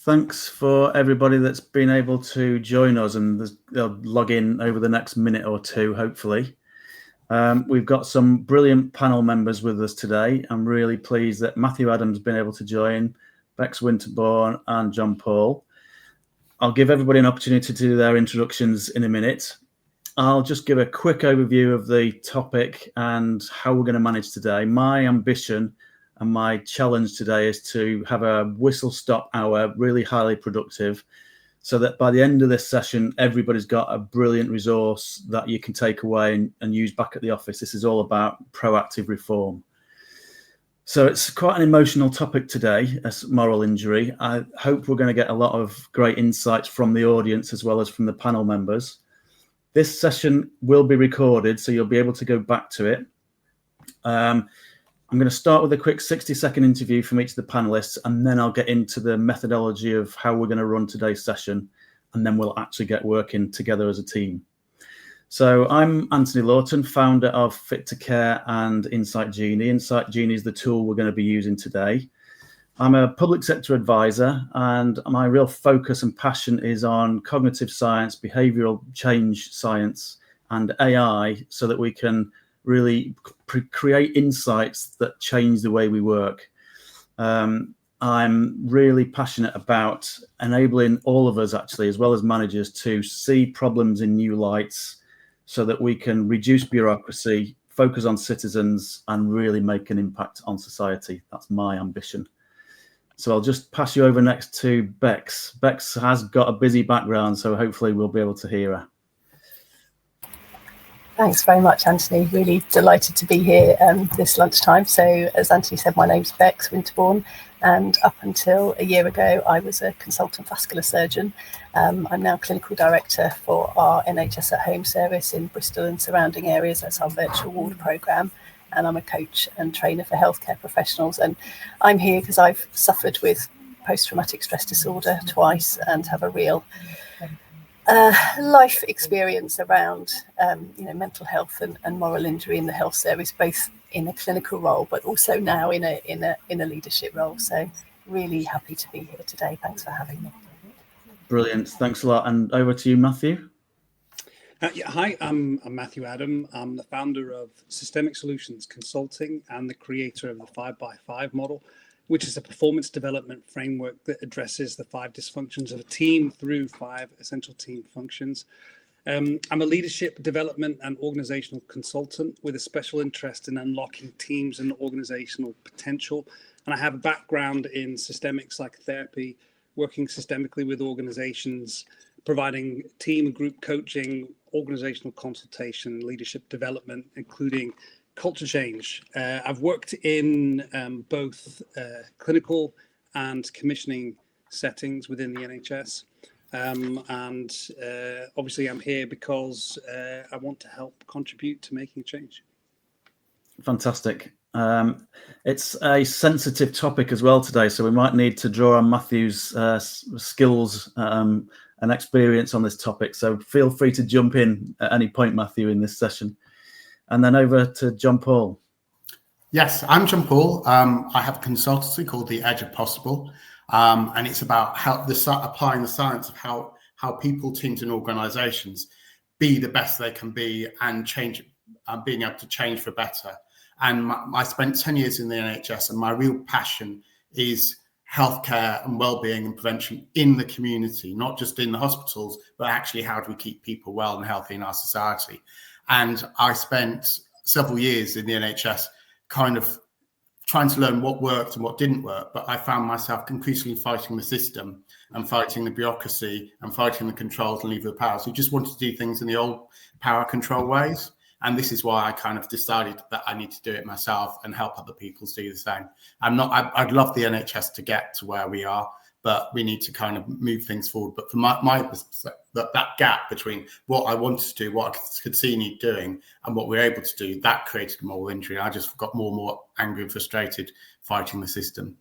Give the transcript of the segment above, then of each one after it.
Thanks for everybody that's been able to join us, and they'll log in over the next minute or two, hopefully. We've got some brilliant panel members with us today. I'm really pleased that Matthew Adams has been able to join, Bex Winterbourne and John Paul. I'll give everybody an opportunity to do their introductions in a minute. I'll just give a quick overview of the topic and how we're going to manage today. My ambition and my challenge today is to have a whistle-stop hour, really highly productive, so that by the end of this session, everybody's got a brilliant resource that you can take away and use back at the office. This is all about proactive reform. So it's quite an emotional topic today, as moral injury. I hope we're going to get a lot of great insights from the audience as well as from the panel members. This session will be recorded, so you'll be able to go back to it. I'm going to start with a quick 60-second interview from each of the panelists, and then I'll get into the methodology of how we're going to run today's session, and then we'll actually get working together as a team. So I'm Anthony Lawton, founder of Fit to Care and Insight Genie. Insight Genie is the tool we're going to be using today. I'm a public sector advisor, and my real focus and passion is on cognitive science, behavioral change science, and AI, so that we can really create insights that change the way we work. I'm really passionate about enabling all of us, actually, as well as managers, to see problems in new lights so that we can reduce bureaucracy, focus on citizens, and really make an impact on society. That's my ambition. So I'll just pass you over next to Bex. Bex has got a busy background, so hopefully we'll be able to hear her. Thanks very much, Anthony. Really delighted to be here this lunchtime. So as Anthony said, my name's Bex Winterbourne, and up until a year ago, I was a consultant vascular surgeon. I'm now clinical director for our NHS at Home service in Bristol and surrounding areas. That's our virtual ward programme. And I'm a coach and trainer for healthcare professionals. And I'm here because I've suffered with post-traumatic stress disorder twice and have a real life experience around mental health and moral injury in the health service, both in a clinical role, but also now in a leadership role. So really happy to be here today. Thanks for having me. Brilliant. Thanks a lot. And over to you, Matthew. Hi, I'm Matthew Adam. I'm the founder of Systemic Solutions Consulting and the creator of the 5x5 model, which is a performance development framework that addresses the 5 dysfunctions of a team through 5 essential team functions. I'm a leadership development and organizational consultant with a special interest in unlocking teams and organizational potential. And I have a background in systemic psychotherapy, working systemically with organizations, providing team and group coaching, organizational consultation, leadership development, including culture change. I've worked in both clinical and commissioning settings within the NHS. Obviously I'm here because I want to help contribute to making change. Fantastic. It's a sensitive topic as well today, so we might need to draw on Matthew's skills and experience on this topic. So feel free to jump in at any point, Matthew, in this session. And then over to John Paul. Yes, I'm John Paul. I have a consultancy called The Edge of Possible, and it's about applying the science of how people, teams, and organisations be the best they can be and change, being able to change for better. And I spent 10 years in the NHS, and my real passion is healthcare and well-being and prevention in the community, not just in the hospitals, but actually how do we keep people well and healthy in our society. And I spent several years in the NHS kind of trying to learn what worked and what didn't work, but I found myself increasingly fighting the system and fighting the bureaucracy and fighting the controls and lever of power. So you just wanted to do things in the old power control ways. And this is why I kind of decided that I need to do it myself and help other people do the same. I'd love the NHS to get to where we are, but we need to kind of move things forward. But from my perspective, that gap between what I wanted to do, what I could see need doing, and what we're able to do, that created moral injury. I just got more and more angry and frustrated fighting the system.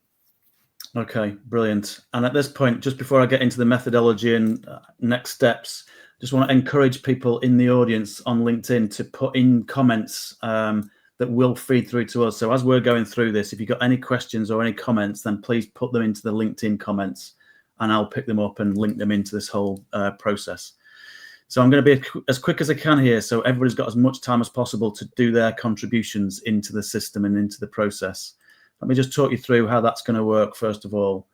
Okay, brilliant. And at this point, just before I get into the methodology and next steps, just want to encourage people in the audience on LinkedIn to put in comments that will feed through to us. So as we're going through this, if you've got any questions or any comments, then please put them into the LinkedIn comments and I'll pick them up and link them into this whole process. So I'm going to be as quick as I can here, so everybody's got as much time as possible to do their contributions into the system and into the process. Let me just talk you through how that's going to work first of all.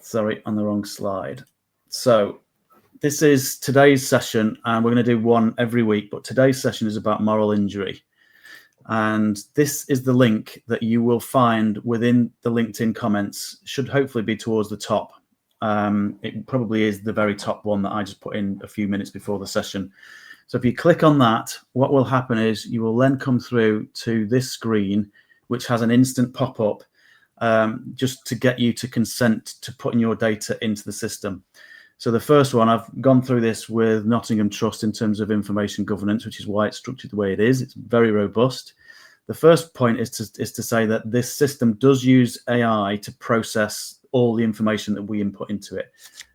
Sorry, on the wrong slide. So this is today's session, and we're going to do one every week, but today's session is about moral injury. And this is the link that you will find within the LinkedIn comments, should hopefully be towards the top. It probably is the very top one that I just put in a few minutes before the session. So if you click on that, what will happen is you will then come through to this screen, which has an instant pop-up just to get you to consent to putting your data into the system. So the first one, I've gone through this with Nottingham Trust in terms of information governance, which is why it's structured the way it is. It's very robust. The first point is to say that this system does use AI to process all the information that we input into it.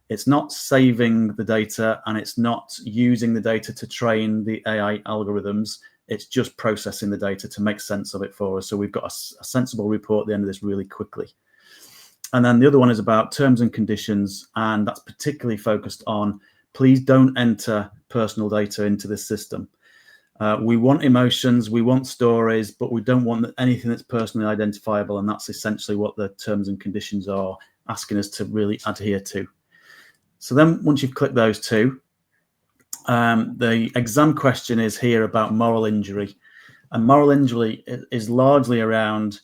It's not saving the data, and it's not using the data to train the AI algorithms. It's just processing the data to make sense of it for us. So we've got a sensible report at the end of this really quickly. And then the other one is about terms and conditions, and that's particularly focused on, please don't enter personal data into this system. We want emotions, we want stories, but we don't want anything that's personally identifiable, and that's essentially what the terms and conditions are asking us to really adhere to. So then once you've clicked those two, the exam question is here about moral injury. And moral injury is largely around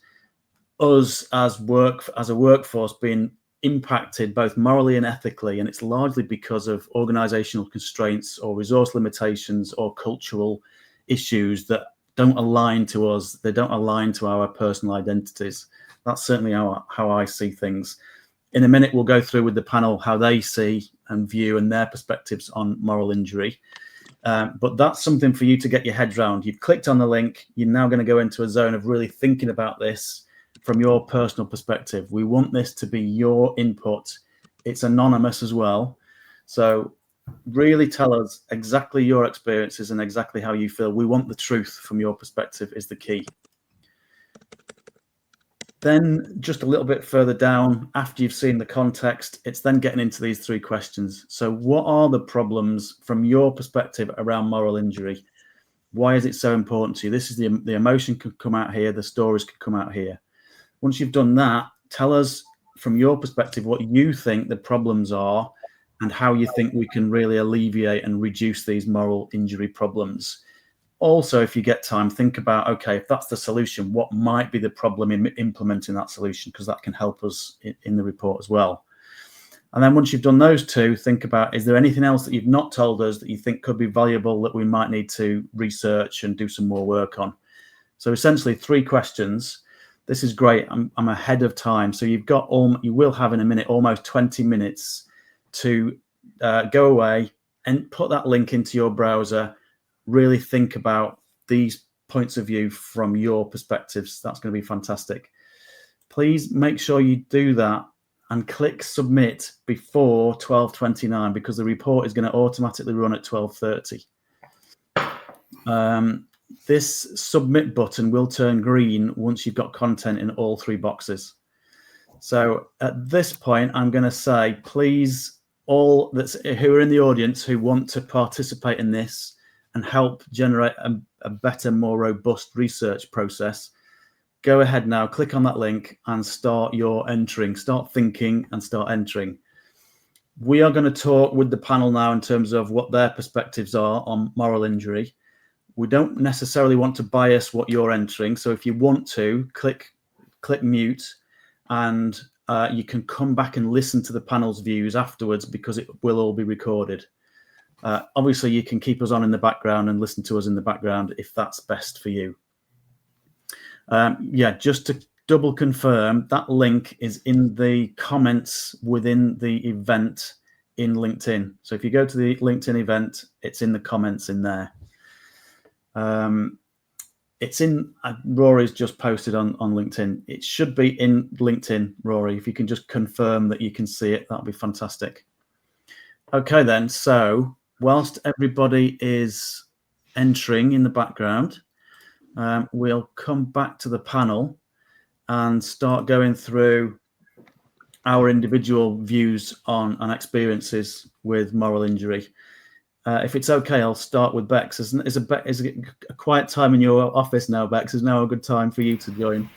us as a workforce being impacted both morally and ethically, and it's largely because of organizational constraints or resource limitations or cultural issues that don't align to us. They don't align to our personal identities. That's certainly how I see things. In a minute, we'll go through with the panel how they see and view and their perspectives on moral injury. But that's something for you to get your head around. You've clicked on the link. You're now going to go into a zone of really thinking about this from your personal perspective. We want this to be your input. It's anonymous as well. So really tell us exactly your experiences and exactly how you feel. We want the truth from your perspective is the key. Then just a little bit further down, after you've seen the context, it's then getting into these three questions. So what are the problems from your perspective around moral injury? Why is it so important to you? This is the emotion could come out here, the stories could come out here. Once you've done that, tell us from your perspective what you think the problems are and how you think we can really alleviate and reduce these moral injury problems. Also, if you get time, think about, okay, if that's the solution, what might be the problem in implementing that solution, because that can help us in the report as well. And then once you've done those two, think about, is there anything else that you've not told us that you think could be valuable that we might need to research and do some more work on? So essentially 3 questions. This is great. I'm ahead of time. So you will have in a minute almost 20 minutes to go away and put that link into your browser. Really think about these points of view from your perspectives. That's going to be fantastic. Please make sure you do that and click submit before 12:29, because the report is going to automatically run at 12:30. This submit button will turn green once you've got content in all 3 boxes. So at this point, I'm going to say, please, all who are in the audience who want to participate in this and help generate a better, more robust research process, go ahead now, click on that link and start your entering. Start thinking and start entering. We are going to talk with the panel now in terms of what their perspectives are on moral injury. We don't necessarily want to bias what you're entering. So if you want to, click mute, and you can come back and listen to the panel's views afterwards, because it will all be recorded. Obviously, you can keep us on in the background and listen to us in the background if that's best for you. Yeah, just to double confirm, that link is in the comments within the event in LinkedIn. So if you go to the LinkedIn event, it's in the comments in there. It's in Rory's just posted on LinkedIn. It should be in LinkedIn, Rory. If you can just confirm that you can see it, that'll be fantastic. Okay, then. So whilst everybody is entering in the background, we'll come back to the panel and start going through our individual views on experiences with moral injury. If it's okay, I'll start with Bex. Is it a quiet time in your office now, Bex? Is now a good time for you to join?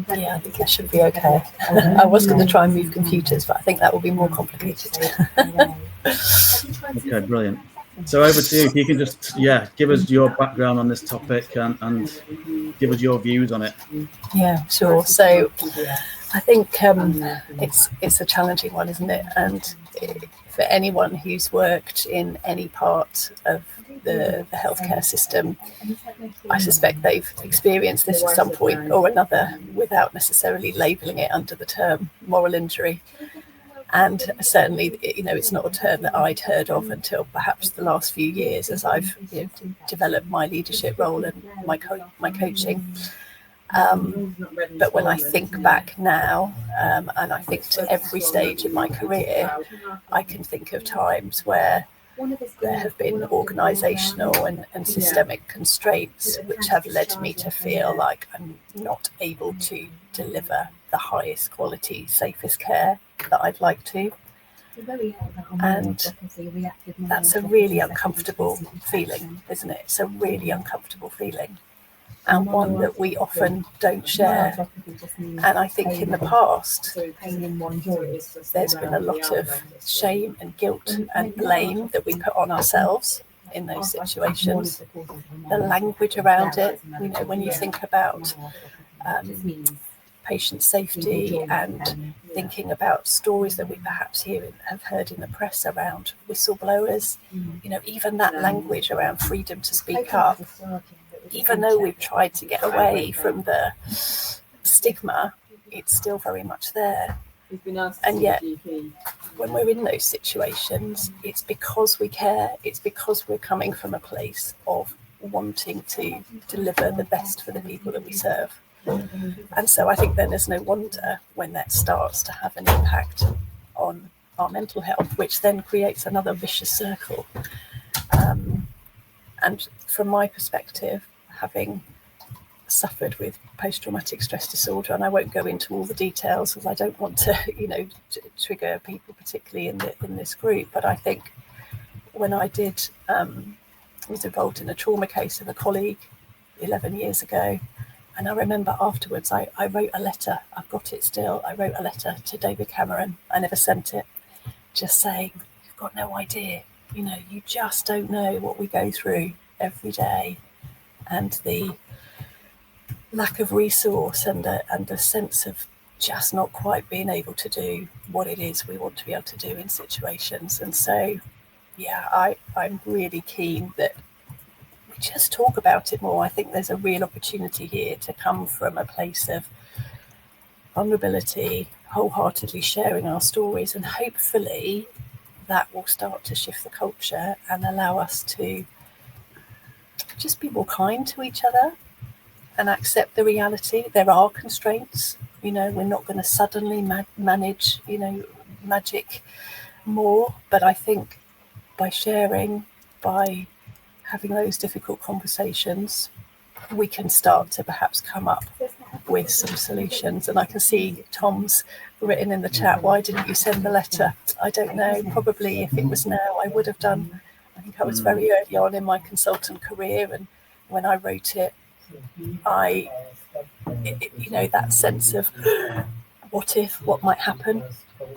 Yeah, I think that should be okay. I was going to try and move computers, but I think that will be more complicated. Okay, brilliant. So over to you. If you can just, give us your background on this topic and give us your views on it. Yeah, sure. So I think it's a challenging one, isn't it? And for anyone who's worked in any part of the healthcare system, I suspect they've experienced this at some point or another without necessarily labelling it under the term moral injury. And certainly, it's not a term that I'd heard of until perhaps the last few years as I've developed my leadership role and my coaching. But when I think back now, and I think to every stage in my career, I can think of times where there have been organisational and systemic constraints which have led me to feel like I'm not able to deliver the highest quality, safest care that I'd like to. And that's a really uncomfortable feeling, isn't it? It's a really uncomfortable feeling, and one that we often don't share. And I think in the past, there's been a lot of shame and guilt and blame that we put on ourselves in those situations. The language around it, when you think about patient safety and thinking about stories that we perhaps have heard in the press around whistleblowers, even that language around freedom to speak up, even though we've tried to get away from the stigma, it's still very much there. And yet, when we're in those situations, it's because we care, it's because we're coming from a place of wanting to deliver the best for the people that we serve. And so I think then there's no wonder when that starts to have an impact on our mental health, which then creates another vicious circle. And from my perspective, having suffered with post-traumatic stress disorder, and I won't go into all the details because I don't want to, trigger people particularly in this group, but I think when I was involved in a trauma case of a colleague 11 years ago, and I remember afterwards I wrote a letter, I've got it still, I wrote a letter to David Cameron, I never sent it, just saying, you've got no idea, you just don't know what we go through every day, and the lack of resource and a sense of just not quite being able to do what it is we want to be able to do in situations. And so, I'm really keen that we just talk about it more. I think there's a real opportunity here to come from a place of vulnerability, wholeheartedly sharing our stories, and hopefully that will start to shift the culture and allow us to just be more kind to each other and accept the reality. There are constraints, we're not going to suddenly manage, magic more, but I think by sharing, by having those difficult conversations, we can start to perhaps come up with some solutions. And I can see Tom's written in the chat, why didn't you send the letter? I don't know, probably if it was now I would have done. I think I was very early on in my consultant career, and when I wrote it, that sense of what might happen,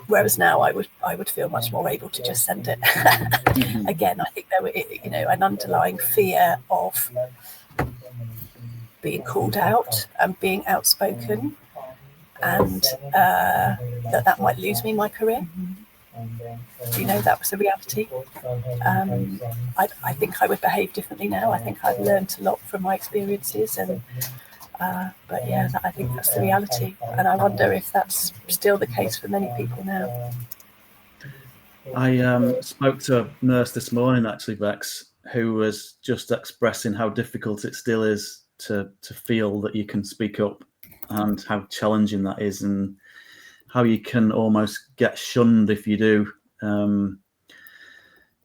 whereas now I would feel much more able to just send it. Again, I think there were an underlying fear of being called out and being outspoken, and that might lose me my career. That was the reality. I think I would behave differently now. I think I've learned a lot from my experiences, and I think that's the reality. And I wonder if that's still the case for many people now. I spoke to a nurse this morning, actually, Bex, who was just expressing how difficult it still is to feel that you can speak up, and how challenging that is, and how you can almost get shunned if you do.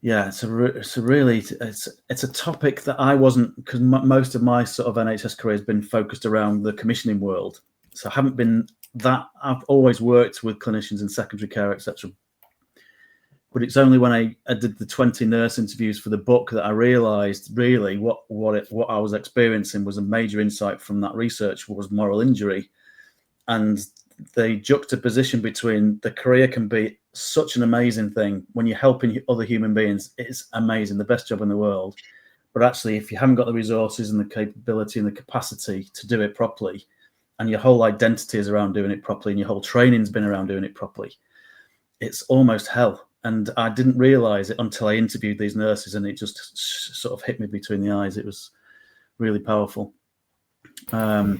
It's a topic that I wasn't, because most of my sort of NHS career has been focused around the commissioning world, so I haven't been that I've always worked with clinicians in secondary care, etc. But it's only when I did the 20 nurse interviews for the book that I realised really what I was experiencing was a major insight from that research was moral injury. And the juxtaposition between the career can be such an amazing thing when you're helping other human beings. It's amazing, the best job in the world. But actually, if you haven't got the resources and the capability and the capacity to do it properly, and your whole identity is around doing it properly, and your whole training's been around doing it properly, it's almost hell. And I didn't realize it until I interviewed these nurses, and it just sort of hit me between the eyes. It was really powerful. So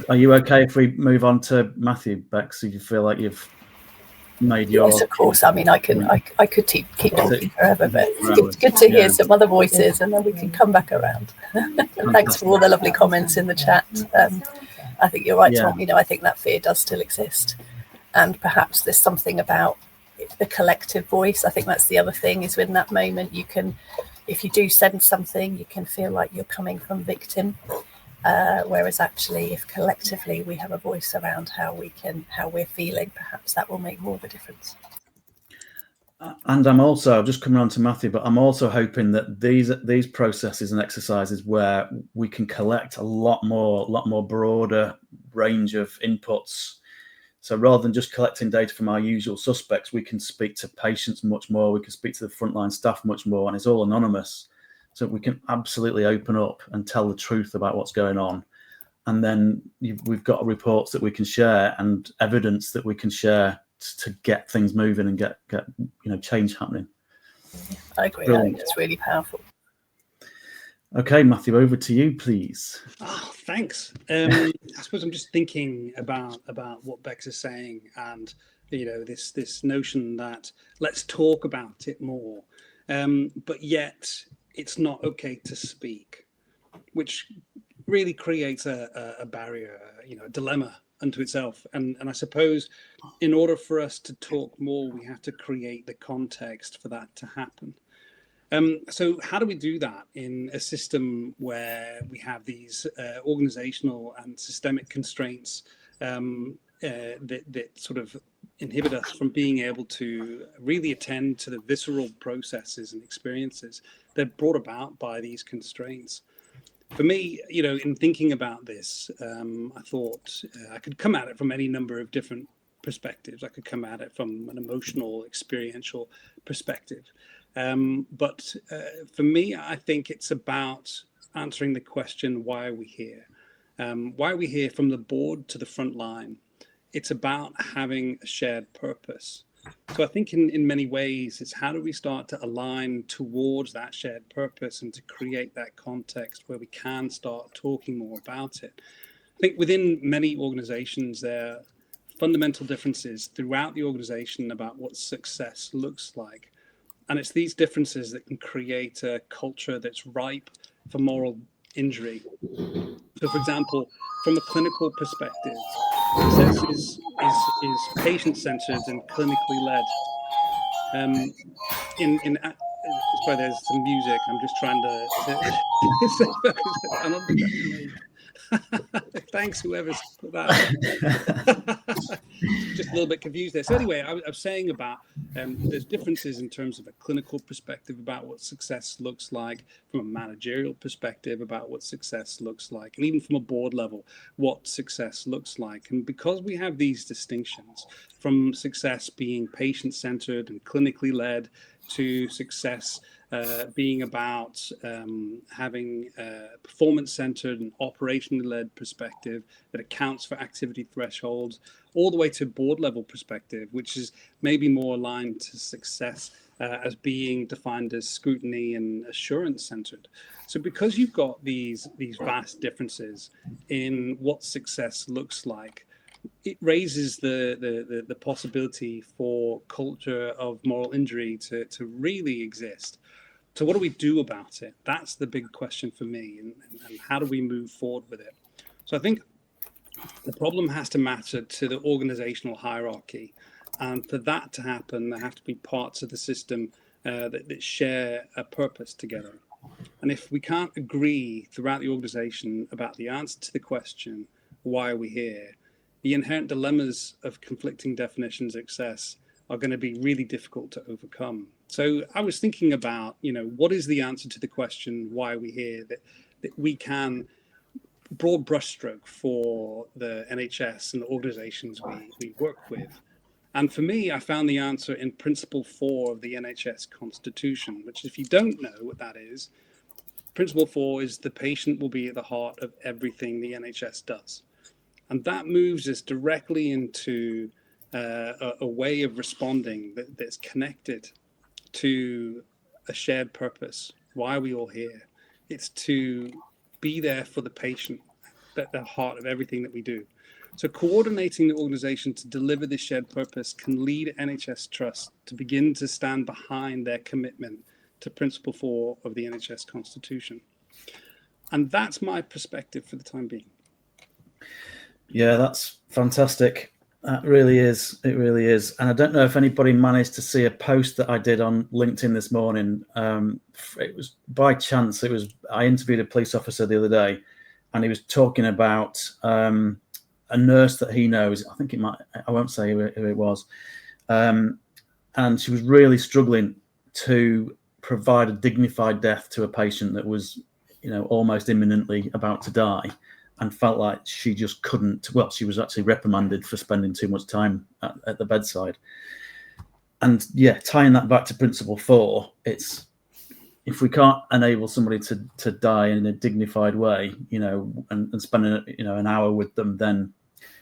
are you okay if we move on to Matthew, Bex? So you feel like you've made your... Yes, of course. I mean, I could keep talking forever, but it's good to hear some other voices, and then we can come back around. Thanks for all the lovely comments in the chat. I think you're right, Tom. I think that fear does still exist, and perhaps there's something about the collective voice. I think that's the other thing, is in that moment you can, if you do send something, you can feel like you're coming from victim, whereas actually if collectively we have a voice around how we're feeling, perhaps that will make more of a difference. And I'm just coming on to Matthew, but I'm also hoping that these processes and exercises where we can collect a lot more broader range of inputs. So rather than just collecting data from our usual suspects, we can speak to patients much more. We can speak to the frontline staff much more, and it's all anonymous. So we can absolutely open up and tell the truth about what's going on. And then we've got reports that we can share and evidence that we can share to get things moving and get change happening. I agree. Brilliant. I think it's really powerful. Okay, Matthew, over to you, please. Oh, thanks. I suppose I'm just thinking about what Bex is saying, and this notion that let's talk about it more, but yet it's not okay to speak, which really creates a barrier, a dilemma unto itself. And I suppose in order for us to talk more, we have to create the context for that to happen. So how do we do that in a system where we have these organizational and systemic constraints that sort of inhibit us from being able to really attend to the visceral processes and experiences that are brought about by these constraints? For me, in thinking about this, I thought I could come at it from any number of different perspectives. I could come at it from an emotional, experiential perspective. But for me, I think it's about answering the question, why are we here? Why are we here from the board to the front line? It's about having a shared purpose. So I think in many ways, it's how do we start to align towards that shared purpose and to create that context where we can start talking more about it. I think within many organizations, there are fundamental differences throughout the organization about what success looks like. And it's these differences that can create a culture that's ripe for moral injury. So, for example, from a clinical perspective, success is patient-centered and clinically led. Sorry, there's some music. I'm just trying to thanks, whoever's put that. Just a little bit confused there. So anyway, I was saying about there's differences in terms of a clinical perspective about what success looks like, from a managerial perspective about what success looks like, and even from a board level, what success looks like. And because we have these distinctions, from success being patient-centered and clinically led to success being about having a performance-centered and operationally led perspective that accounts for activity thresholds, all the way to board-level perspective, which is maybe more aligned to success as being defined as scrutiny and assurance-centered. So because you've got these vast differences in what success looks like, it raises the possibility for culture of moral injury to really exist. So what do we do about it? That's the big question for me, and how do we move forward with it? So I think the problem has to matter to the organizational hierarchy. And for that to happen, there have to be parts of the system that share a purpose together. And if we can't agree throughout the organization about the answer to the question, why are we here? the inherent dilemmas of conflicting definitions of success are going to be really difficult to overcome. So I was thinking about, what is the answer to the question, why are we here? That we can broad brushstroke for the NHS and the organizations we work with. And for me, I found the answer in Principle 4 of the NHS Constitution, which, if you don't know what that is, Principle 4 is the patient will be at the heart of everything the NHS does. And that moves us directly into a way of responding that's connected to a shared purpose. Why are we all here? It's to be there for the patient at the heart of everything that we do. So coordinating the organization to deliver this shared purpose can lead NHS Trust to begin to stand behind their commitment to Principle 4 of the NHS Constitution. And that's my perspective for the time being. Yeah, that's fantastic. That really is. It really is. And I don't know if anybody managed to see a post that I did on LinkedIn this morning. It was by chance. I interviewed a police officer the other day, and he was talking about a nurse that he knows. I think I won't say who it was. And she was really struggling to provide a dignified death to a patient that was, almost imminently about to die, and felt like she just couldn't. Well, she was actually reprimanded for spending too much time at the bedside. And yeah, tying that back to Principle 4, it's, if we can't enable somebody to die in a dignified way, and spend an hour with them, then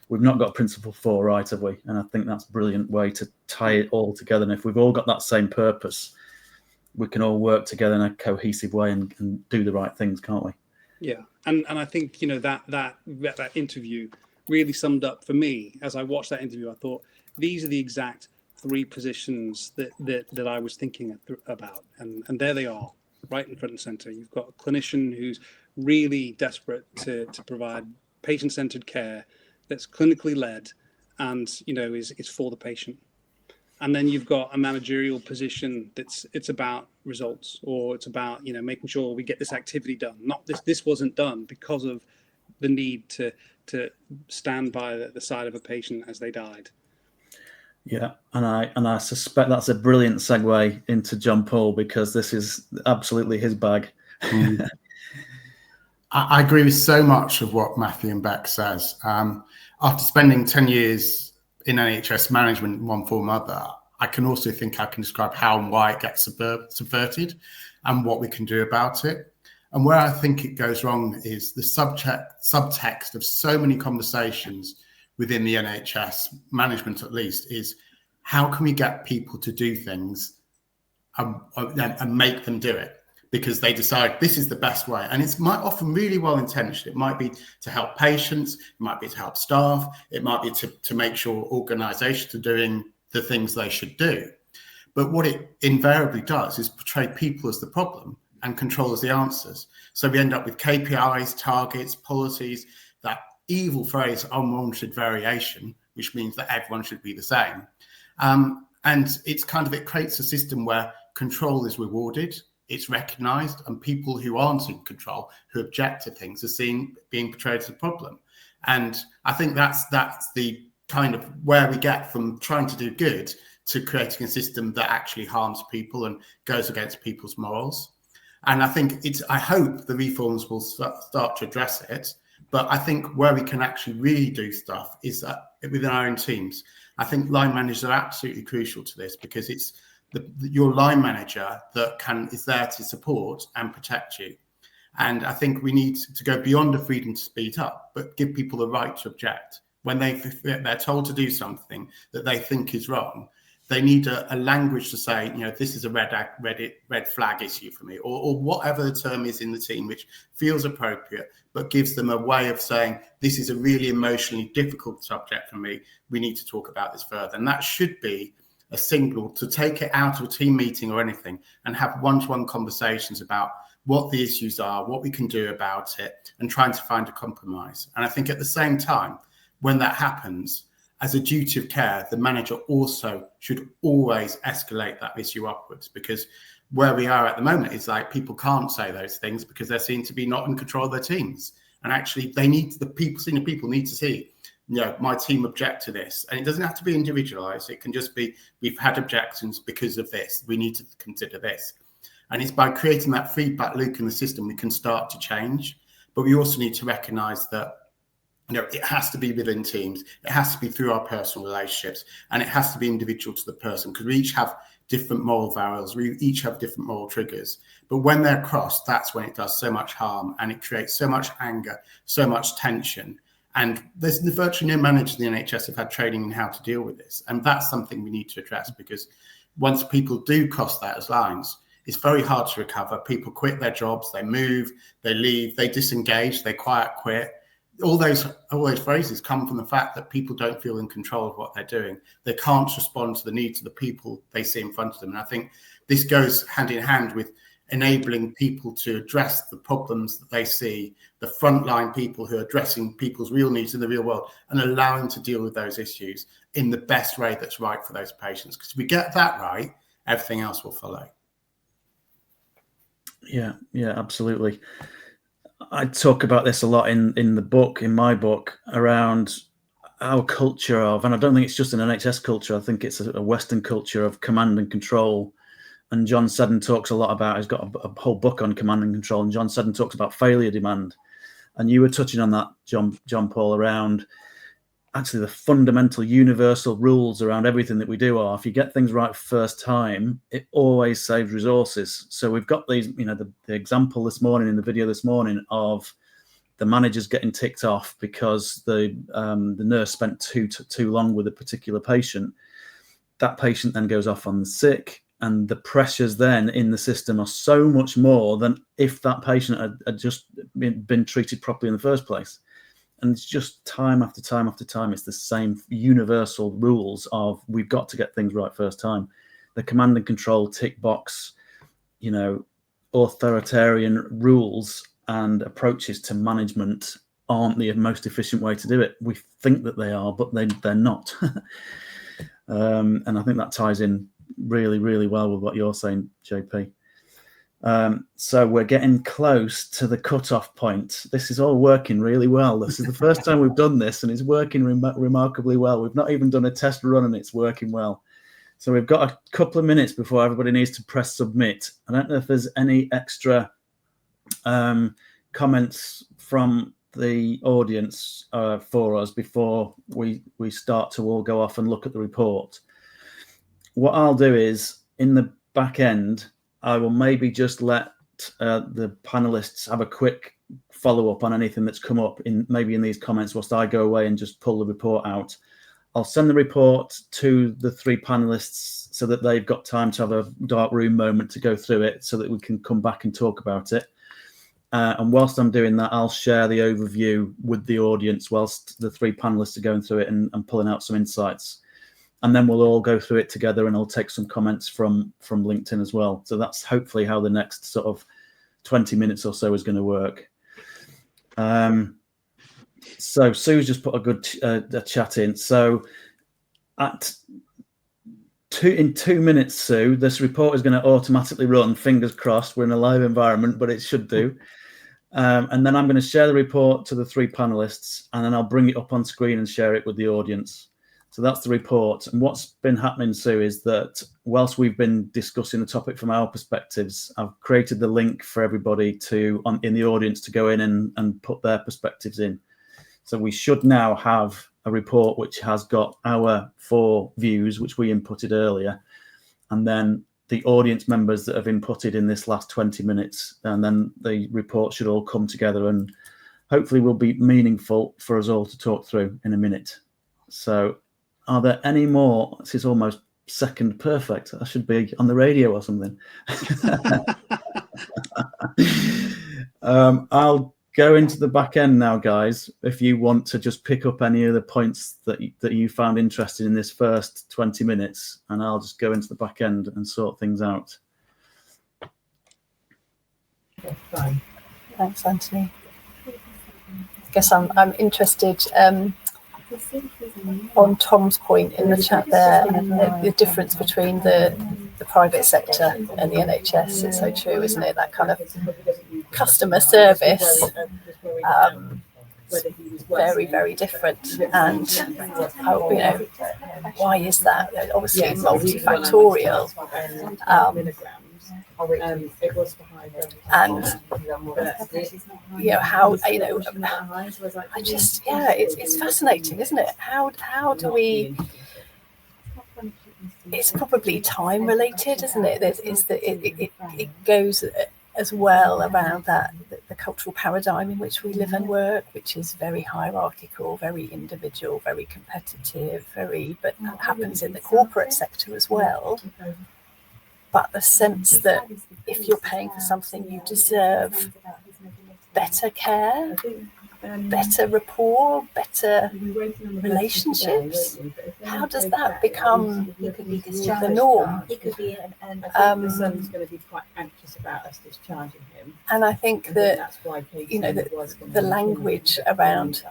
we've not got Principle 4 right, have we? And I think that's a brilliant way to tie it all together. And if we've all got that same purpose, we can all work together in a cohesive way and do the right things, can't we? Yeah, and I think that interview really summed up for me. As I watched that interview, I thought these are the exact 3 positions that I was thinking about, and there they are, right in front and center. You've got a clinician who's really desperate to provide patient-centered care that's clinically led, and is for the patient. And then you've got a managerial position it's about results, or it's about making sure we get this activity done. Not this wasn't done because of the need to stand by the side of a patient as they died. Yeah, and I suspect that's a brilliant segue into John Paul, because this is absolutely his bag. I agree with so much of what Matthew and Beck says. After spending 10 years in NHS management in one form or other, I can also think I can describe how and why it gets subverted and what we can do about it. And where I think it goes wrong is the subtext of so many conversations within the NHS management, at least, is how can we get people to do things and make them do it? Because they decide this is the best way. And it's often really well intentioned. It might be to help patients, it might be to help staff, it might be to make sure organizations are doing the things they should do. But what it invariably does is portray people as the problem and control as the answers. So we end up with KPIs, targets, policies, that evil phrase, unwanted variation, which means that everyone should be the same. And it's it creates a system where control is rewarded, it's recognized, and people who aren't in control, who object to things, are being portrayed as a problem. And I think that's the kind of where we get from trying to do good to creating a system that actually harms people and goes against people's morals. And I think I hope the reforms will start to address it. But I think where we can actually really do stuff is that within our own teams. I think line managers are absolutely crucial to this, because it's your line manager that is there to support and protect you. And I think we need to go beyond the freedom to speak up, but give people the right to object. When they're told to do something that they think is wrong, they need a language to say, this is a red flag issue for me, or whatever the term is in the team, which feels appropriate, but gives them a way of saying, this is a really emotionally difficult subject for me. We need to talk about this further. And that should be a signal to take it out of a team meeting or anything and have one-to-one conversations about what the issues are, what we can do about it, and trying to find a compromise. And I think at the same time, when that happens, as a duty of care, the manager also should always escalate that issue upwards, because where we are at the moment is people can't say those things because they're seen to be not in control of their teams. And actually, senior people need to see, my team object to this. And it doesn't have to be individualized. It can just be, we've had objections because of this. We need to consider this. And it's by creating that feedback loop in the system, we can start to change. But we also need to recognize that it has to be within teams. It has to be through our personal relationships, and it has to be individual to the person, because we each have different moral variables. We each have different moral triggers. But when they're crossed, that's when it does so much harm, and it creates so much anger, so much tension. And there's virtually no managers in the NHS have had training in how to deal with this. And that's something we need to address, because once people do cross those lines, it's very hard to recover. People quit their jobs, they move, they leave, they disengage, they quiet quit. All those phrases come from the fact that people don't feel in control of what they're doing. They can't respond to the needs of the people they see in front of them. And I think this goes hand in hand with enabling people to address the problems that they see, the frontline people who are addressing people's real needs in the real world, and allowing to deal with those issues in the best way that's right for those patients. Because if we get that right, everything else will follow. Yeah, absolutely. I talk about this a lot in my book, around our culture of, and I don't think it's just an NHS culture, I think it's a Western culture of command and control. And John Seddon talks a lot about, he's got a whole book on command and control, and John Seddon talks about failure demand. And you were touching on that, John Paul, around actually the fundamental universal rules around everything that we do are, if you get things right first time, it always saves resources. So we've got these, the example this morning in the video this morning of the managers getting ticked off because the nurse spent too long with a particular patient. That patient then goes off on the sick, and the pressures then in the system are so much more than if that patient had just been treated properly in the first place. And it's just time after time after time, it's the same universal rules of, we've got to get things right first time. The command and control tick box, authoritarian rules and approaches to management aren't the most efficient way to do it. We think that they are, but they're not. And I think that ties in really, really well with what you're saying, JP. So we're getting close to the cutoff point. This is all working really well. This is the first time we've done this, and it's working remarkably well. We've not even done a test run, and it's working well. So we've got a couple of minutes before everybody needs to press submit. I don't know if there's any extra comments from the audience for us before we start to all go off and look at the report. What I'll do is, in the back end, I will maybe just let the panelists have a quick follow-up on anything that's come up in these comments whilst I go away and just pull the report out. I'll send the report to the three panelists so that they've got time to have a dark room moment to go through it, so that we can come back and talk about it. And whilst I'm doing that, I'll share the overview with the audience whilst the three panelists are going through it and pulling out some insights. And then we'll all go through it together, and I'll take some comments from LinkedIn as well. So that's hopefully how the next sort of 20 minutes or so is going to work. So Sue's just put a good a chat in. So in 2 minutes, Sue, this report is going to automatically run. Fingers crossed. We're in a live environment, but it should do. And then I'm going to share the report to the three panelists, and then I'll bring it up on screen and share it with the audience. So that's the report. And what's been happening, Sue, is that whilst we've been discussing the topic from our perspectives, I've created the link for everybody in the audience to go in and put their perspectives in. So we should now have a report which has got our 4 views, which we inputted earlier, and then the audience members that have inputted in this last 20 minutes. And then the report should all come together and hopefully will be meaningful for us all to talk through in a minute. So are there any more? This is almost second perfect. I should be on the radio or something. I'll go into the back end now, guys, if you want to just pick up any of the points that you found interesting in this first 20 minutes, and I'll just go into the back end and sort things out. Thanks, Anthony. I guess I'm interested on Tom's point in the chat there, the difference between the private sector and the NHS. It's so true, isn't it? That kind of customer service very, very different. And, why is that? Obviously multifactorial. And how I just it's fascinating, isn't it? How do we? It's probably time related, isn't it? It goes as well around that the cultural paradigm in which we live and work, which is very hierarchical, very individual, very competitive, but that happens in the corporate sector as well. But the sense that if you're paying for something, you deserve better care, better rapport, better relationships. How does that become the norm? He could be, and the son's going to be quite anxious about us discharging him. And I think that that's why the language around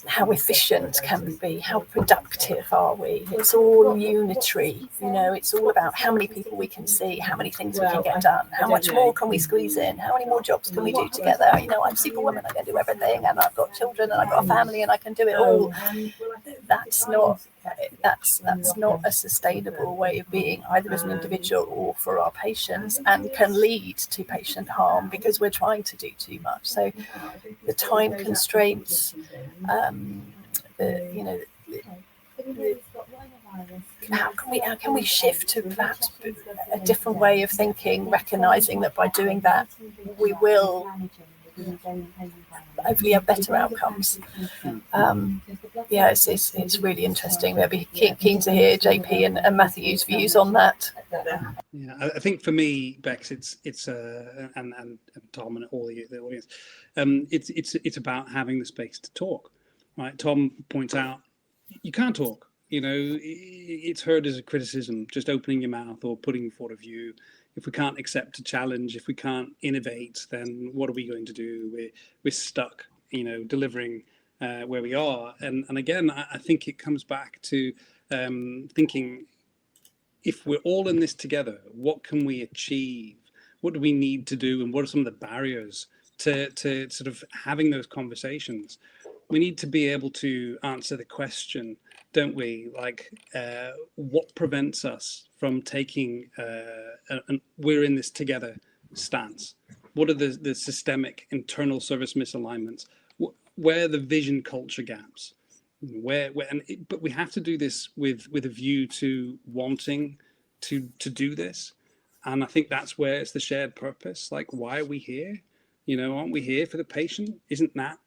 how efficient can we be, how productive are we, it's all unitary, it's all about how many people we can see, how many things we can get done, how much more can we squeeze in, how many more jobs can we do together. I'm Superwoman, I can do everything, and I've got children and I've got a family and I can do it all. That's not a sustainable way of being, either as an individual or for our patients, and can lead to patient harm because we're trying to do too much. So the time constraints, how can we shift to perhaps a different way of thinking, recognizing that by doing that we will hopefully have better outcomes. It's really interesting. I'd be keen to hear JP and Matthew's views on that. Yeah, I think for me, Bex, it's and Tom and all the audience, it's about having the space to talk. Right? Tom points out you can't talk. It's heard as a criticism, just opening your mouth or putting forward a view. If we can't accept a challenge, if we can't innovate, then what are we going to do? We're stuck, delivering where we are. And again, I think it comes back to thinking, if we're all in this together, what can we achieve? What do we need to do? And what are some of the barriers to sort of having those conversations? We need to be able to answer the question, don't we? Like, what prevents us from taking an we're in this together stance? What are the systemic internal service misalignments? Where are the vision culture gaps? But we have to do this with a view to wanting to do this. And I think that's where it's the shared purpose. Like, why are we here? Aren't we here for the patient? Isn't that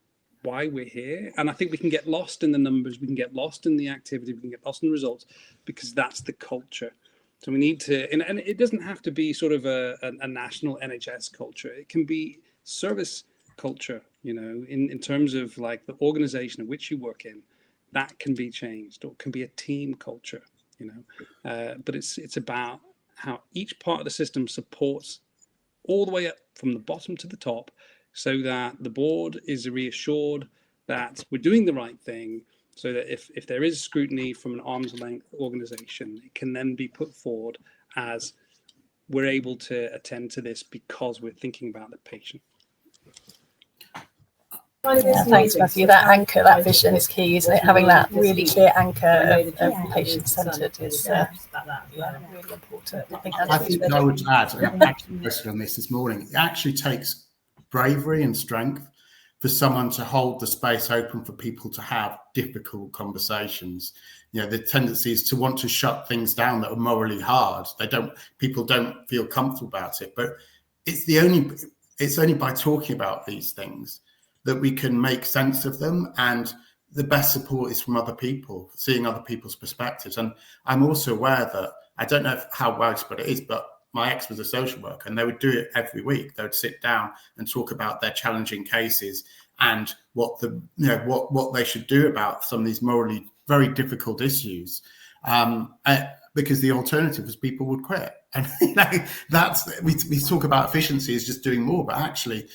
why we're here? And I think we can get lost in the numbers, we can get lost in the activity, we can get lost in the results, because that's the culture. So we need to, and it doesn't have to be sort of a national NHS culture. It can be service culture, in terms of like the organization in which you work in, that can be changed, or it can be a team culture, but it's about how each part of the system supports all the way up from the bottom to the top, so that the board is reassured that we're doing the right thing, so that if there is scrutiny from an arm's length organization, it can then be put forward as we're able to attend to this because we're thinking about the patient. Yeah, thanks, Matthew. That anchor, that vision is key, isn't it? Having that really clear anchor of patient-centered is really important. I think I would add, and actually posted on this morning, it actually takes bravery and strength for someone to hold the space open for people to have difficult conversations. The tendency is to want to shut things down that are morally hard. People don't feel comfortable about it, but it's only by talking about these things that we can make sense of them, and the best support is from other people, seeing other people's perspectives. And I'm also aware that, I don't know how widespread it is, but my ex was a social worker, and they would do it every week. They would sit down and talk about their challenging cases and what they should do about some of these morally very difficult issues, because the alternative was people would quit. And we talk about efficiency as just doing more, but actually,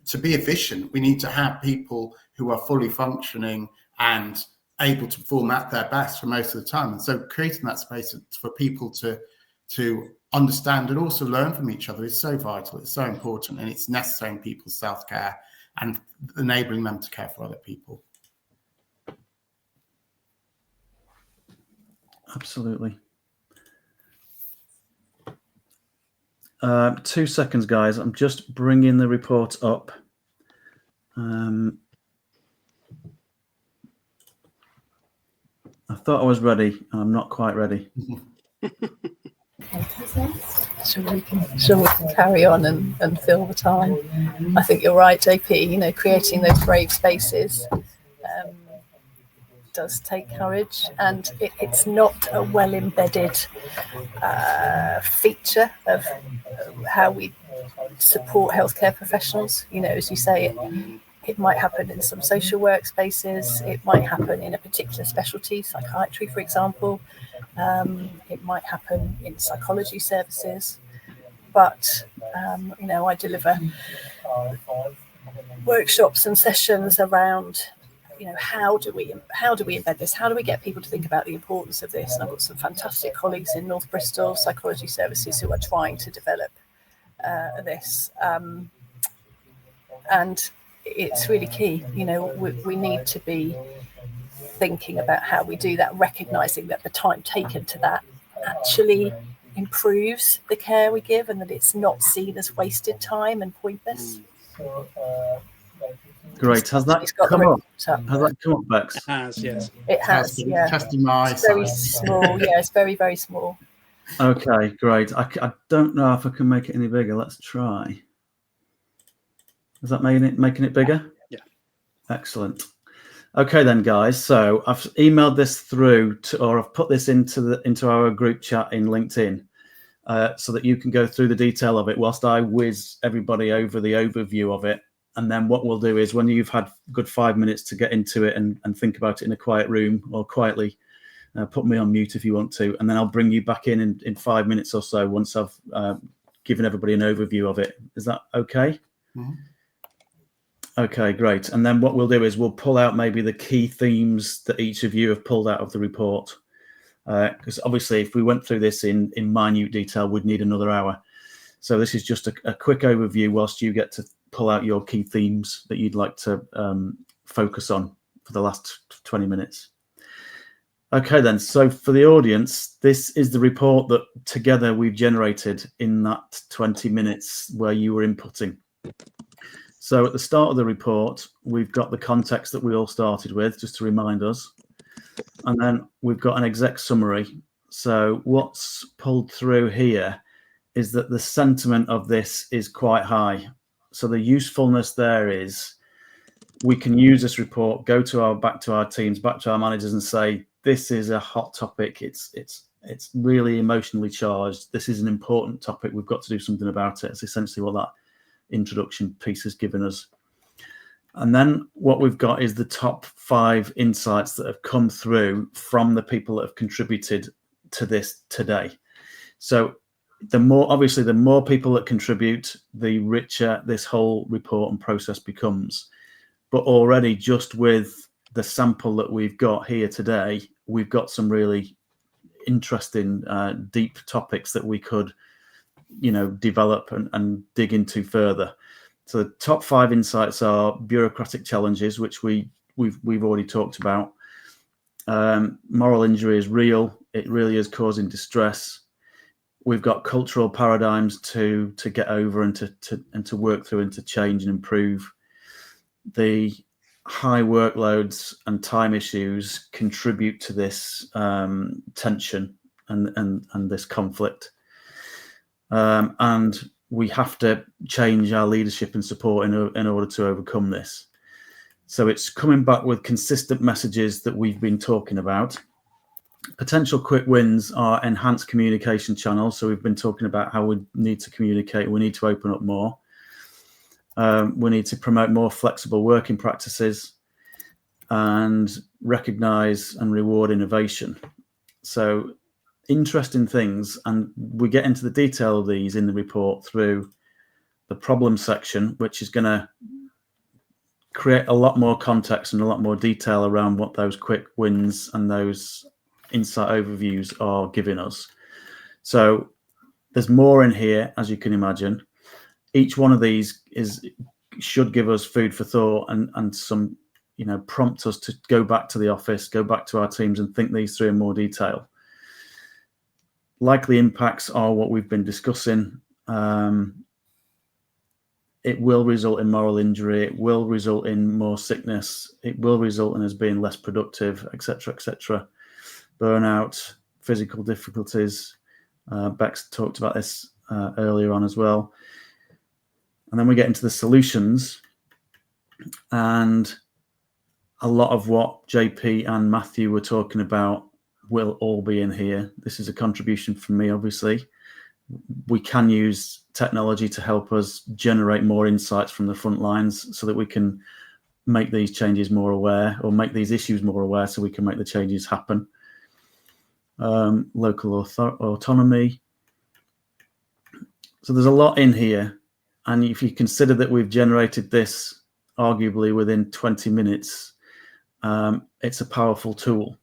to be efficient, we need to have people who are fully functioning and able to perform at their best for most of the time. And so creating that space for people to understand and also learn from each other is so vital. It's so important, and it's necessary in people's self-care. and enabling them to care for other people. Absolutely. 2 seconds, guys. I'm just bringing the report up. I thought I was ready, and I'm not quite ready. So we can carry on and fill the time. I think you're right, JP. You know, creating those brave spaces does take courage, and it's not a well embedded feature of how we support healthcare professionals. You know, as you say, it might happen in some social work spaces. It might happen in a particular specialty, psychiatry, for example. It might happen in psychology services. But, you know, I deliver workshops and sessions around, you know, how do we embed this? How do we get people to think about the importance of this? And I've got some fantastic colleagues in North Bristol Psychology Services who are trying to develop this. And it's really key. You know, we need to be thinking about how we do that, recognizing that the time taken to that actually improves the care we give, and that it's not seen as wasted time and pointless. Great. Has that come up? Has that come up, Bex? It has, yes. It has, yeah. Testing my It's very science. small. Yeah, it's very, very small. Okay, great. I don't know if I can make it any bigger. Let's try. Is that making it bigger? Yeah. Excellent. Okay then, guys. So I've emailed this through or I've put this into our group chat in LinkedIn, so that you can go through the detail of it whilst I whiz everybody over the overview of it. And then what we'll do is, when you've had a good 5 minutes to get into it and think about it in a quiet room or quietly, put me on mute if you want to, and then I'll bring you back in 5 minutes or so once I've given everybody an overview of it. Is that okay? Mm-hmm. Okay, great. And then what we'll do is we'll pull out maybe the key themes that each of you have pulled out of the report. Because obviously, if we went through this in minute detail, we'd need another hour. So this is just a quick overview whilst you get to pull out your key themes that you'd like to focus on for the last 20 minutes. Okay, then. So for the audience, this is the report that together we've generated in that 20 minutes where you were inputting. So at the start of the report, we've got the context that we all started with, just to remind us. And then we've got an exec summary. So what's pulled through here is that the sentiment of this is quite high. So the usefulness there is we can use this report, go to back to our teams, back to our managers and say, this is a hot topic. It's really emotionally charged. This is an important topic. We've got to do something about it. It's essentially what that introduction piece has given us. And then what we've got is the top 5 insights that have come through from the people that have contributed to this today. So the more people that contribute, the richer this whole report and process becomes. But already, just with the sample that we've got here today, we've got some really interesting, deep topics that we could, develop and dig into further. So the top 5 insights are bureaucratic challenges, which we've already talked about. Moral injury is real; it really is causing distress. We've got cultural paradigms to get over and to work through and to change and improve. The high workloads and time issues contribute to this tension and this conflict. And we have to change our leadership and support in order to overcome this. So it's coming back with consistent messages that we've been talking about. Potential quick wins are enhanced communication channels. So we've been talking about how we need to communicate. We need to open up more. We need to promote more flexible working practices and recognize and reward innovation. So interesting things, and we get into the detail of these in the report through the problem section, which is going to create a lot more context and a lot more detail around what those quick wins and those insight overviews are giving us. So there's more in here, as you can imagine. Each one of these should give us food for thought and some, prompt us to go back to the office, go back to our teams and think these through in more detail. Likely impacts are what we've been discussing. It will result in moral injury. It will result in more sickness. It will result in us being less productive, etc., etc. Burnout, physical difficulties. Bex talked about this earlier on as well. And then we get into the solutions, and a lot of what JP and Matthew were talking about will all be in here. This is a contribution from me, obviously. We can use technology to help us generate more insights from the front lines so that we can make these changes more aware, or make these issues more aware so we can make the changes happen. Local autonomy. So there's a lot in here. And if you consider that we've generated this arguably within 20 minutes, it's a powerful tool.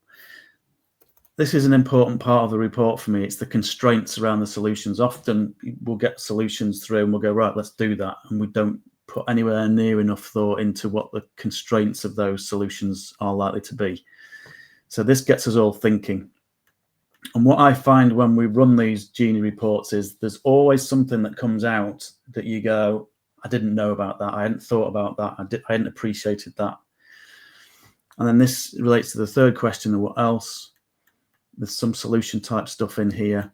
This is an important part of the report for me. It's the constraints around the solutions. Often we'll get solutions through and we'll go, right, let's do that. And we don't put anywhere near enough thought into what the constraints of those solutions are likely to be. So this gets us all thinking. And what I find when we run these Gini reports is there's always something that comes out that you go, I didn't know about that. I hadn't thought about that. I hadn't appreciated that. And then this relates to the third question of what else. There's some solution type stuff in here.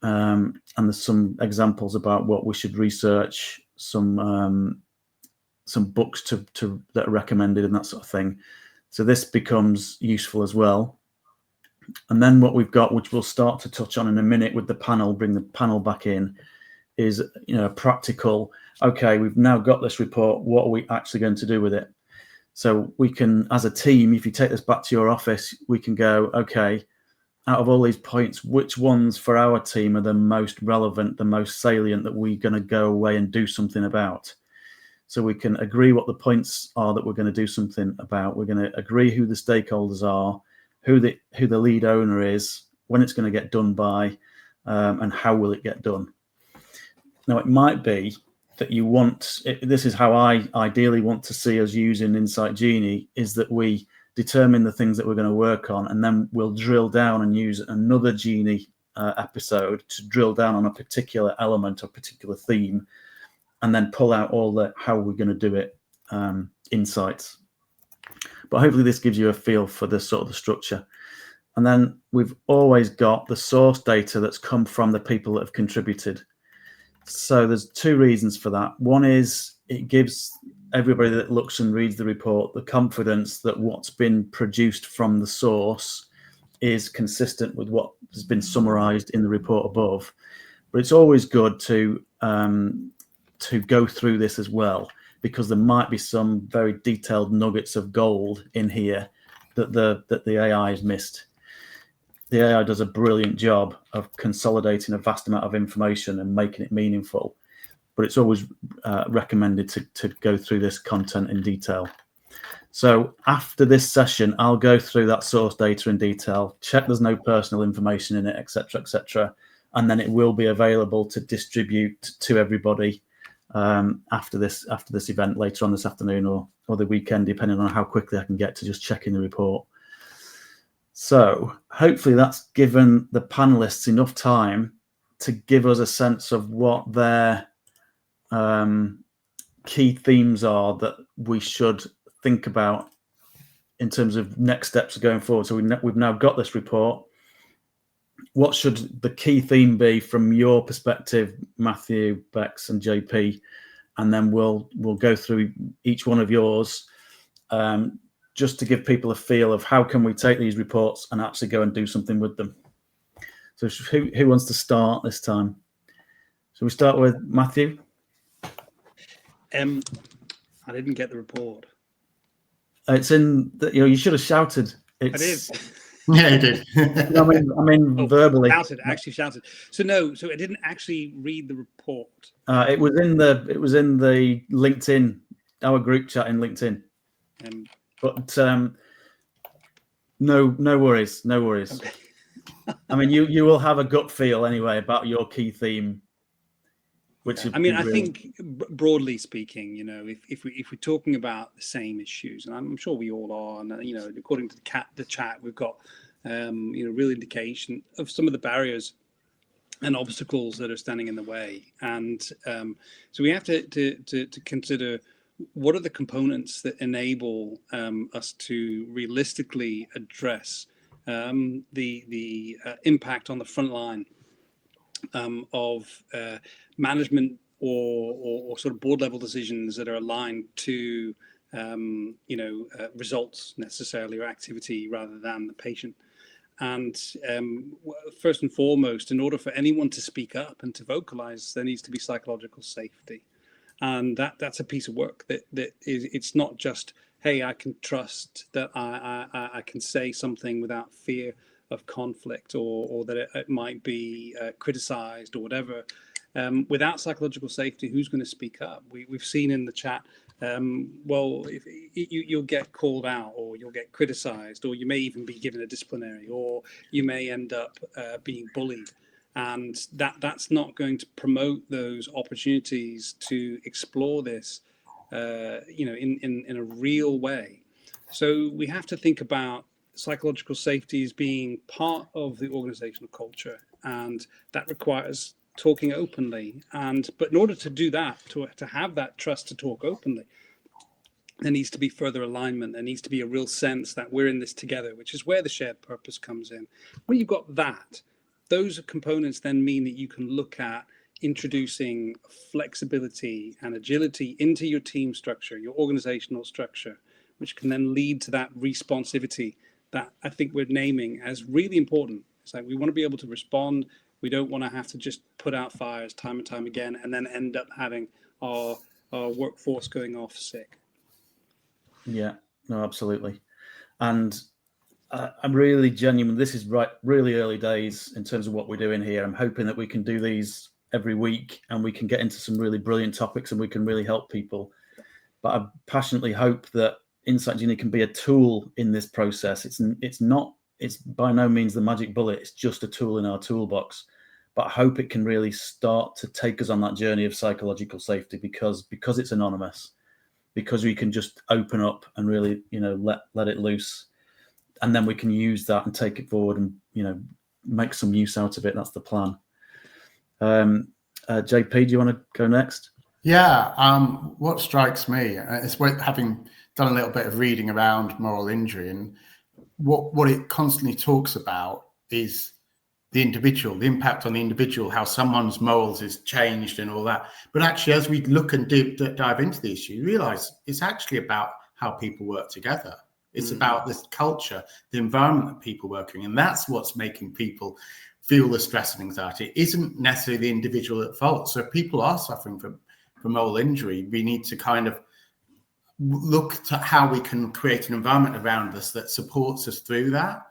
And there's some examples about what we should research, some books that are recommended and that sort of thing. So this becomes useful as well. And then what we've got, which we'll start to touch on in a minute with the panel, bring the panel back in, is practical. Okay, we've now got this report. What are we actually going to do with it? So we can, as a team, if you take this back to your office, we can go, okay, out of all these points, which ones for our team are the most relevant, the most salient that we're going to go away and do something about? So we can agree what the points are that we're going to do something about. We're going to agree who the stakeholders are, who the lead owner is, when it's going to get done by, and how will it get done. Now, it might be that you want, this is how I ideally want to see us using Insight Gini, is that we determine the things that we're going to work on, and then we'll drill down and use another Gini episode to drill down on a particular element or particular theme, and then pull out all the how we're going to do it insights. But hopefully this gives you a feel for the sort of the structure. And then we've always got the source data that's come from the people that have contributed. So there's two reasons for that. One is it gives everybody that looks and reads the report the confidence that what's been produced from the source is consistent with what has been summarized in the report above. But it's always good to go through this as well, because there might be some very detailed nuggets of gold in here that the AI has missed. The AI does a brilliant job of consolidating a vast amount of information and making it meaningful, but it's always recommended to go through this content in detail. So after this session, I'll go through that source data in detail, check there's no personal information in it, etc., etc., and then it will be available to distribute to everybody after this event later on this afternoon or the weekend, depending on how quickly I can get to just checking the report. So hopefully that's given the panelists enough time to give us a sense of what their key themes are that we should think about in terms of next steps going forward. So we've now got this report. What should the key theme be from your perspective, Matthew, Bex, and JP? And then we'll go through each one of yours just to give people a feel of how can we take these reports and actually go and do something with them. So who wants to start this time? So we start with Matthew. I didn't get the report. It's in you should have shouted. I did. Yeah, you did. I mean verbally. Actually shouted. So I didn't actually read the report. It was in the LinkedIn, our group chat in LinkedIn. But no worries. Okay. I mean, you will have a gut feel anyway about your key theme. which I mean, I think broadly speaking, you know, if we're talking about the same issues, and I'm sure we all are, and you know, according to the chat, we've got you know, real indication of some of the barriers and obstacles that are standing in the way, and so we have to consider what are the components that enable us to realistically address the impact on the front line of management or sort of board level decisions that are aligned to you know, results necessarily, or activity rather than the patient. And first and foremost, in order for anyone to speak up and to vocalize, there needs to be psychological safety. And that's a piece of work that is, it's not just, hey, I can trust that I can say something without fear of conflict, or that it might be criticized or whatever. Without psychological safety, who's going to speak up? We've seen in the chat, well, if you'll get called out, or you'll get criticized, or you may even be given a disciplinary, or you may end up being bullied. And that's not going to promote those opportunities to explore this, you know, in a real way. So we have to think about psychological safety as being part of the organizational culture, and that requires talking openly. But in order to do that, to have that trust to talk openly, there needs to be further alignment. There needs to be a real sense that we're in this together, which is where the shared purpose comes in. When you've got that, those components then mean that you can look at introducing flexibility and agility into your team structure, your organizational structure, which can then lead to that responsivity that I think we're naming as really important. It's like we want to be able to respond. We don't want to have to just put out fires time and time again and then end up having our workforce going off sick. Yeah, no, absolutely. And I'm really genuine. This is really early days in terms of what we're doing here. I'm hoping that we can do these every week and we can get into some really brilliant topics and we can really help people. But I passionately hope that Insight Genie can be a tool in this process. It's by no means the magic bullet. It's just a tool in our toolbox. But I hope it can really start to take us on that journey of psychological safety, because it's anonymous, because we can just open up and really, you know, let it loose, and then we can use that and take it forward and, you know, make some use out of it. That's the plan. JP, do you want to go next? Yeah, what strikes me is, having done a little bit of reading around moral injury, and what it constantly talks about is the individual, the impact on the individual, how someone's morals is changed and all that. But actually, as we look and dive into the issue, you realize it's actually about how people work together. It's about this culture, the environment that people work in, and that's what's making people feel the stress and anxiety. It isn't necessarily the individual at fault. So if people are suffering from moral injury, we need to kind of look to how we can create an environment around us that supports us through that.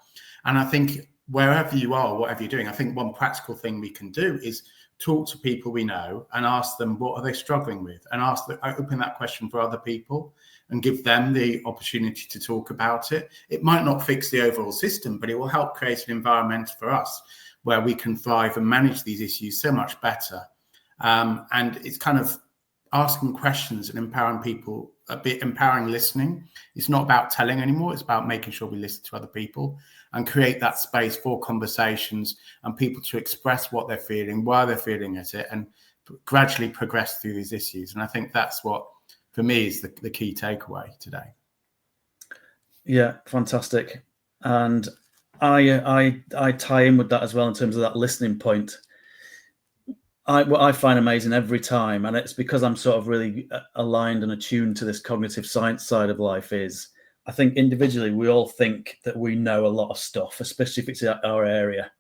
And I think wherever you are, whatever you're doing, I think one practical thing we can do is talk to people we know and ask them, what are they struggling with? And open that question for other people and give them the opportunity to talk about it. It might not fix the overall system, but it will help create an environment for us where we can thrive and manage these issues so much better. And it's kind of asking questions and empowering people, a bit empowering listening. It's not about telling anymore. It's about making sure we listen to other people and create that space for conversations and people to express what they're feeling, why they're feeling it, and gradually progress through these issues. And I think that's what, for me, is the key takeaway today. Yeah, fantastic. And I tie in with that as well in terms of that listening point. What I find amazing every time, and it's because I'm sort of really aligned and attuned to this cognitive science side of life, is I think individually we all think that we know a lot of stuff, especially if it's our area,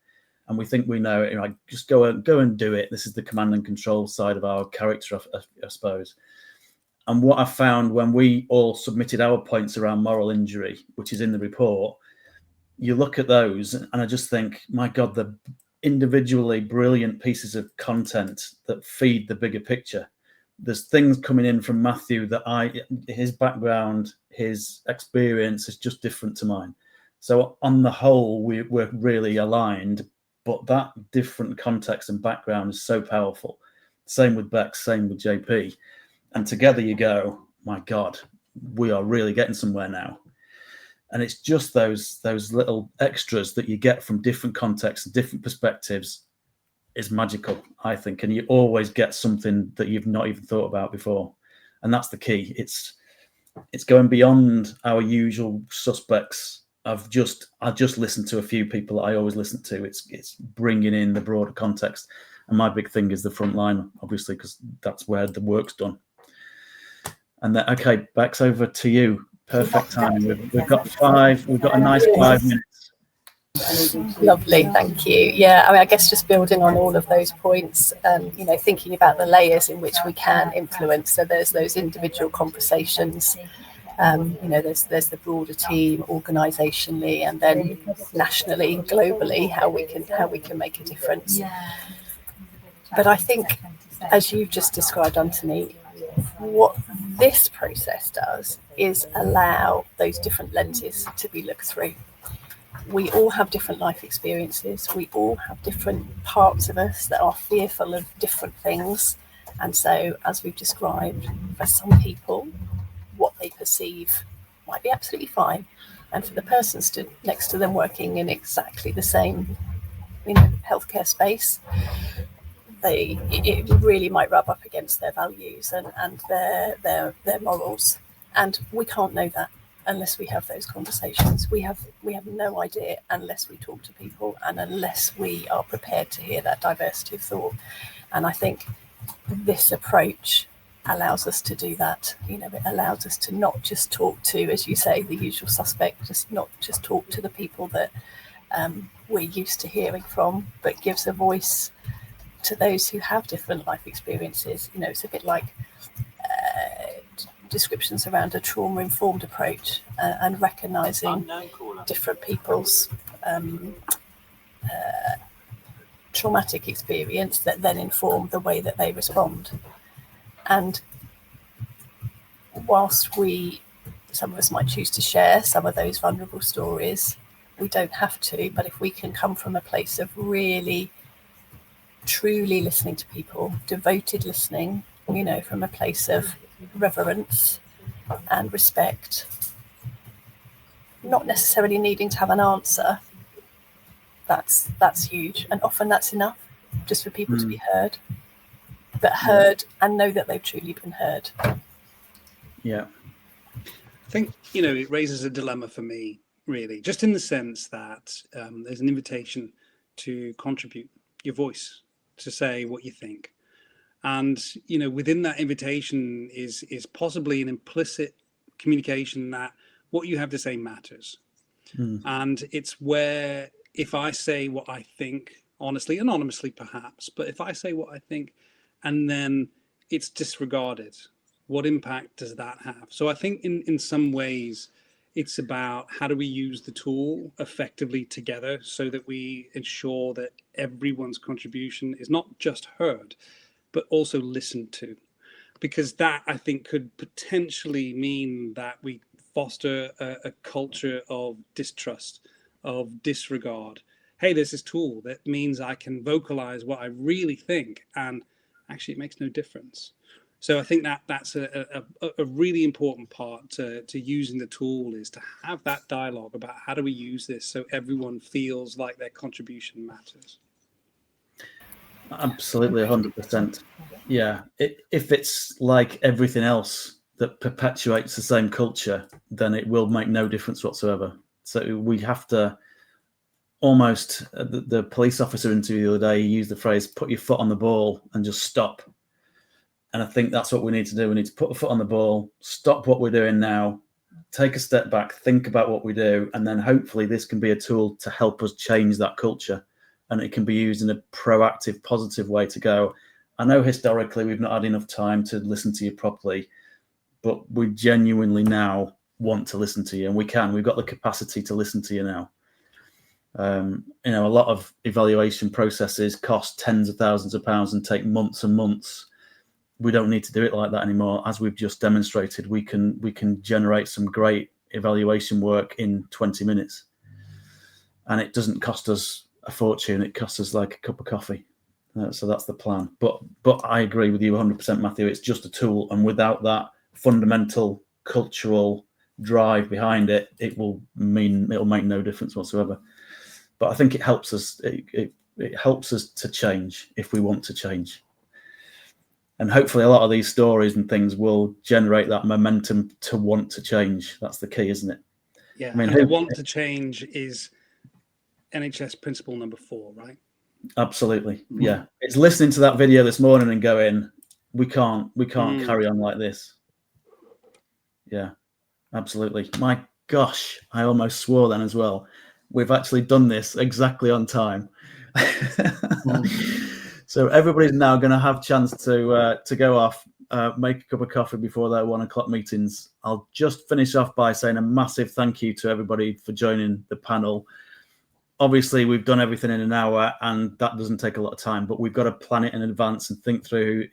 and we think we know it. You know, just go and do it. This is the command and control side of our character, I suppose. And what I found when we all submitted our points around moral injury, which is in the report, you look at those and I just think, my God, the individually brilliant pieces of content that feed the bigger picture. There's things coming in from Matthew that his background, his experience is just different to mine. So on the whole, we're really aligned, but that different context and background is so powerful Same with Bex, same with JP. And together you go, my God, we are really getting somewhere now. And it's just those little extras that you get from different contexts and different perspectives is magical, I think. And you always get something that you've not even thought about before. And that's the key. It's going beyond our usual suspects. I just listened to a few people that I always listen to. It's bringing in the broader context. And my big thing is the front line, obviously, because that's where the work's done. And then, okay, Bex, over to you. Perfect time. We've got a nice 5 minutes. Lovely, thank you. Yeah, I mean, I guess just building on all of those points, thinking about the layers in which we can influence. So there's those individual conversations, there's the broader team, organisationally, and then nationally, globally, how we can make a difference. But I think, as you've just described, Anthony, what this process does is allow those different lenses to be looked through. We all have different life experiences. We all have different parts of us that are fearful of different things. And so, as we've described, for some people, what they perceive might be absolutely fine. And for the person stood next to them working in exactly the same, healthcare space, it really might rub up against their values and their morals. And we can't know that unless we have those conversations. We have no idea unless we talk to people and unless we are prepared to hear that diversity of thought. And I think this approach allows us to do that. It allows us to not just talk to, as you say, the usual suspect, not just talk to the people that we're used to hearing from, but gives a voice to those who have different life experiences. It's a bit like descriptions around a trauma-informed approach and recognising different people's traumatic experience that then inform the way that they respond. And whilst some of us might choose to share some of those vulnerable stories, we don't have to, but if we can come from a place of really truly listening to people, devoted listening, from a place of reverence and respect, not necessarily needing to have an answer, that's huge. And often that's enough just for people to be heard, but heard and know that they've truly been heard. Yeah. I think, it raises a dilemma for me, really, just in the sense that there's an invitation to contribute your voice, to say what you think. And, within that invitation is possibly an implicit communication that what you have to say matters. And it's where, if I say what I think, honestly, anonymously perhaps, but if I say what I think and then it's disregarded, what impact does that have? So I think in some ways it's about how do we use the tool effectively together so that we ensure that everyone's contribution is not just heard, but also listened to. Because that, I think, could potentially mean that we foster a culture of distrust, of disregard. Hey, there's this tool that means I can vocalize what I really think, and actually it makes no difference. So I think that's a really important part to using the tool, is to have that dialogue about how do we use this so everyone feels like their contribution matters. Absolutely, 100%. Yeah. If it's like everything else that perpetuates the same culture, then it will make no difference whatsoever. So we have to almost, the police officer interview the other day, he used the phrase, put your foot on the ball and just stop. And I think that's what we need to do. We need to put a foot on the ball, stop what we're doing now, take a step back, think about what we do, and then hopefully this can be a tool to help us change that culture. And it can be used in a proactive, positive way to go, I know historically we've not had enough time to listen to you properly, but we genuinely now want to listen to you, and we've got the capacity to listen to you now. A lot of evaluation processes cost tens of thousands of pounds and take months and months. We don't need to do it like that anymore. As we've just demonstrated, we can generate some great evaluation work in 20 minutes. And it doesn't cost us a fortune. It costs us like a cup of coffee. So that's the plan. But I agree with you 100%, Matthew. It's just a tool, and without that fundamental cultural drive behind it, it'll make no difference whatsoever. But I think it helps us. It helps us to change if we want to change. And hopefully a lot of these stories and things will generate that momentum to want to change. That's the key, isn't it? Yeah, I mean, and the want to change is NHS principle number 4, right? Absolutely. Yeah. It's listening to that video this morning and going, we can't carry on like this. Yeah, absolutely. My gosh, I almost swore then as well. We've actually done this exactly on time. So everybody's now going to have a chance to go off, make a cup of coffee before their 1 o'clock meetings. I'll just finish off by saying a massive thank you to everybody for joining the panel. Obviously, we've done everything in an hour, and that doesn't take a lot of time, but we've got to plan it in advance and think through,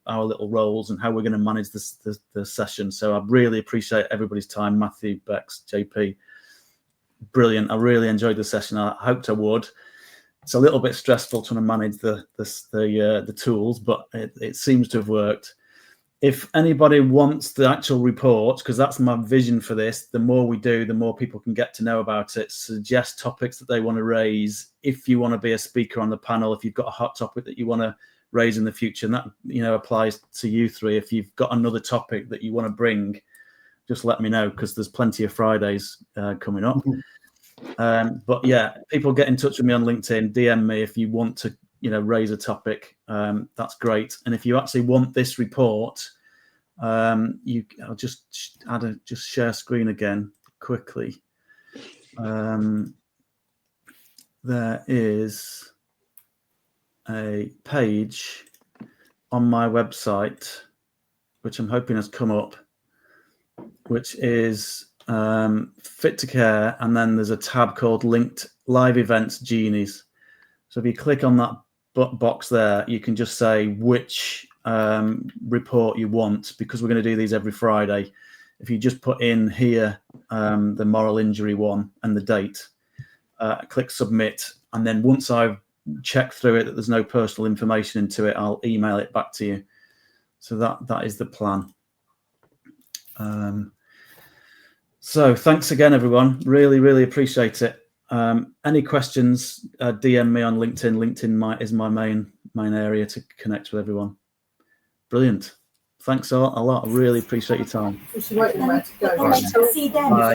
our little roles and how we're going to manage the session. So I really appreciate everybody's time. Matthew, Bex, JP, brilliant. I really enjoyed the session. I hoped I would. It's a little bit stressful trying to manage the tools, but it seems to have worked. If anybody wants the actual report, because that's my vision for this, the more we do, the more people can get to know about it, suggest topics that they want to raise. If you want to be a speaker on the panel, if you've got a hot topic that you want to raise in the future, and that applies to you three. If you've got another topic that you want to bring, just let me know, because there's plenty of Fridays coming up. But yeah, people get in touch with me on LinkedIn, DM me if you want to raise a topic. That's great. And if you actually want this report, I'll just share screen again quickly. There is a page on my website which I'm hoping has come up, which is Fit to Care, and then there's a tab called Linked Live Events Genies. So if you click on that box there, you can just say which report you want, because we're going to do these every Friday. If you just put in here the moral injury one and the date, click submit, and then once I've checked through it that there's no personal information into it, I'll email it back to you. So that is the plan. So thanks again, everyone. Really, really appreciate it. Any questions, DM me on LinkedIn. LinkedIn is my main area to connect with everyone. Brilliant. Thanks a lot. I really appreciate your time. See them. Bye.